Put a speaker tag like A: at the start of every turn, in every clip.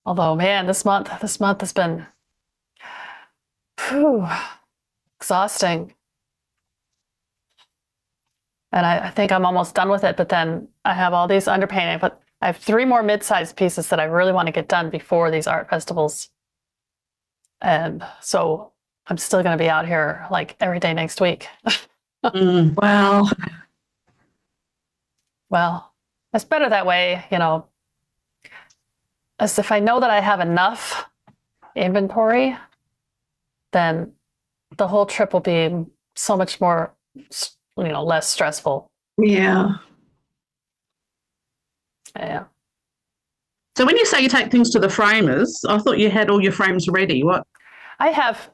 A: Although, man, this month has been whew, exhausting. And I think I'm almost done with it, but then I have all these underpainting, but I have 3 more mid-sized pieces that I really want to get done before these art festivals. And so I'm still going to be out here like every day next week.
B: Wow.
A: Well, it's better that way, as if I know that I have enough inventory, then the whole trip will be so much more, less stressful.
B: Yeah.
A: Yeah.
B: So when you say you take things to the framers, I thought you had all your frames ready. What?
A: I have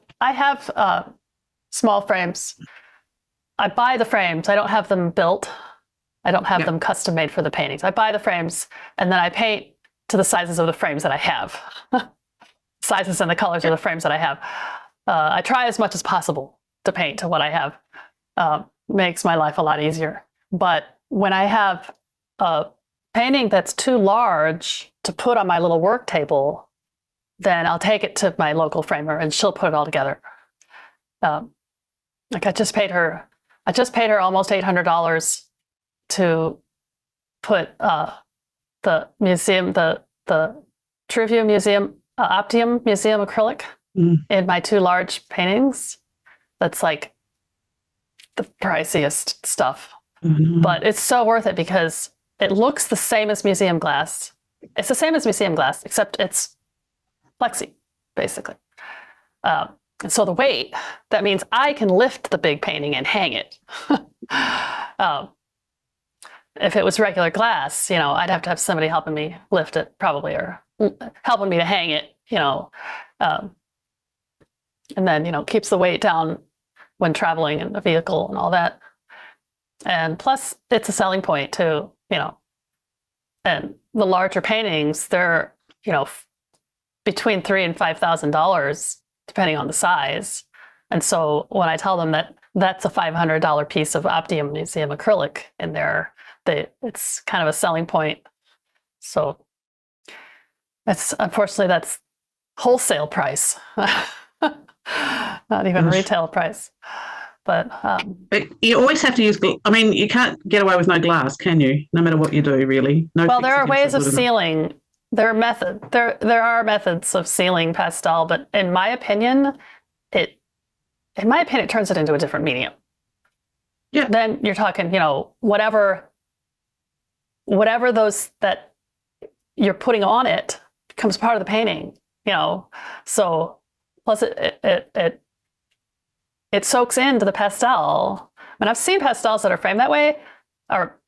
A: small frames. I buy the frames. I don't have them built. I don't have them custom made for the paintings. I buy the frames and then I paint to the sizes of the frames that I have. Sizes and the colors of the frames that I have. I try as much as possible to paint to what I have. Makes my life a lot easier. But when I have a painting that's too large to put on my little work table, then I'll take it to my local framer and she'll put it all together. Like I just paid her almost $800 to put the museum, the Trivia Museum, Optium Museum acrylic in my 2 large paintings. That's like the priciest stuff. But it's so worth it because it looks the same as museum glass. It's the same as museum glass, except it's plexi, basically. And so the weight, that means I can lift the big painting and hang it. If it was regular glass, I'd have to have somebody helping me lift it probably, or helping me to hang it, and then, keeps the weight down when traveling in a vehicle and all that. And plus it's a selling point too, and the larger paintings, they're, between $3,000 and $5,000, depending on the size. And so when I tell them that that's a $500 piece of Optium Museum acrylic in there, it's kind of a selling point. So unfortunately that's wholesale price, not even retail price. But
B: you always have to use. I mean, you can't get away with no glass, can you? No matter what you do, really. No.
A: Well, there are ways of sealing. There are methods of sealing pastel, but in my opinion, it turns it into a different medium.
B: Yeah.
A: Then you're talking, whatever those that you're putting on it becomes part of the painting, So plus it soaks into the pastel. I mean, I've seen pastels that are framed that way, or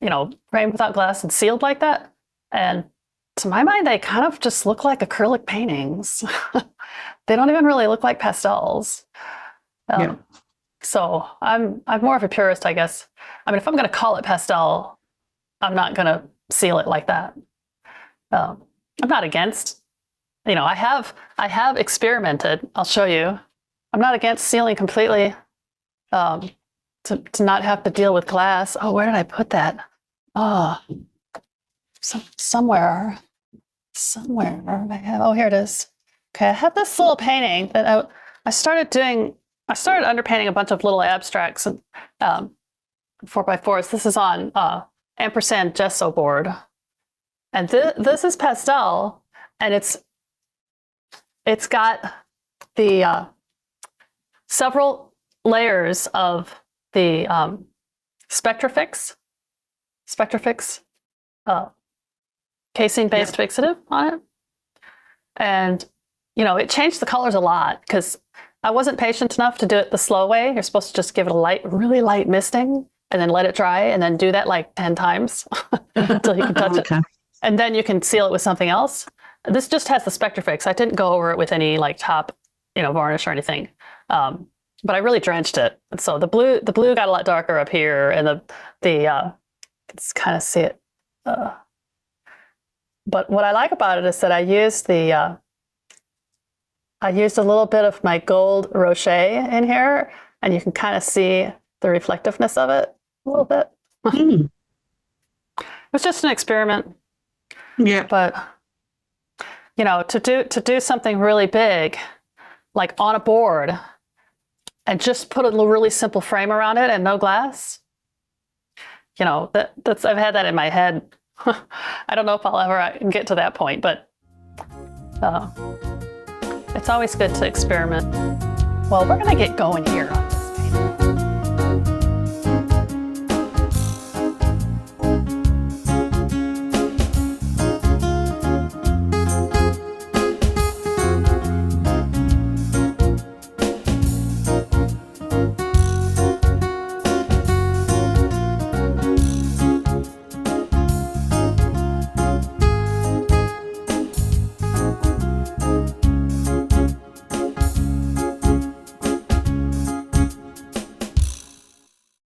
A: framed without glass and sealed like that, and to my mind, they kind of just look like acrylic paintings. They don't even really look like pastels. So I'm more of a purist, I guess. I mean, if I'm going to call it pastel, I'm not going to seal it like that. I'm not against, I have experimented. I'll show you. I'm not against sealing completely, to not have to deal with glass. Oh, where did I put that? Oh, somewhere I have. Oh, here it is. Okay, I have this little painting that I started underpainting a bunch of little abstracts and 4x4s. This is on ampersand gesso board, and this is pastel, and it's got the several layers of the Spectrafix casing-based fixative on it. And, it changed the colors a lot because I wasn't patient enough to do it the slow way. You're supposed to just give it a really light misting and then let it dry and then do that like 10 times until you can touch it. And then you can seal it with something else. This just has the Spectrafix. I didn't go over it with any like top, varnish or anything. But I really drenched it. And so the blue got a lot darker up here, and the it's kind of see it. But what I like about it is that I used a little bit of my gold Rocher in here, and you can kind of see the reflectiveness of it a little bit. It was just an experiment.
B: Yeah.
A: But you know, to do something really big, like on a board, and just put a really simple frame around it and no glass. You know, that's I've had that in my head. I don't know if I'll ever get to that point, but it's always good to experiment. Well, we're gonna get going here.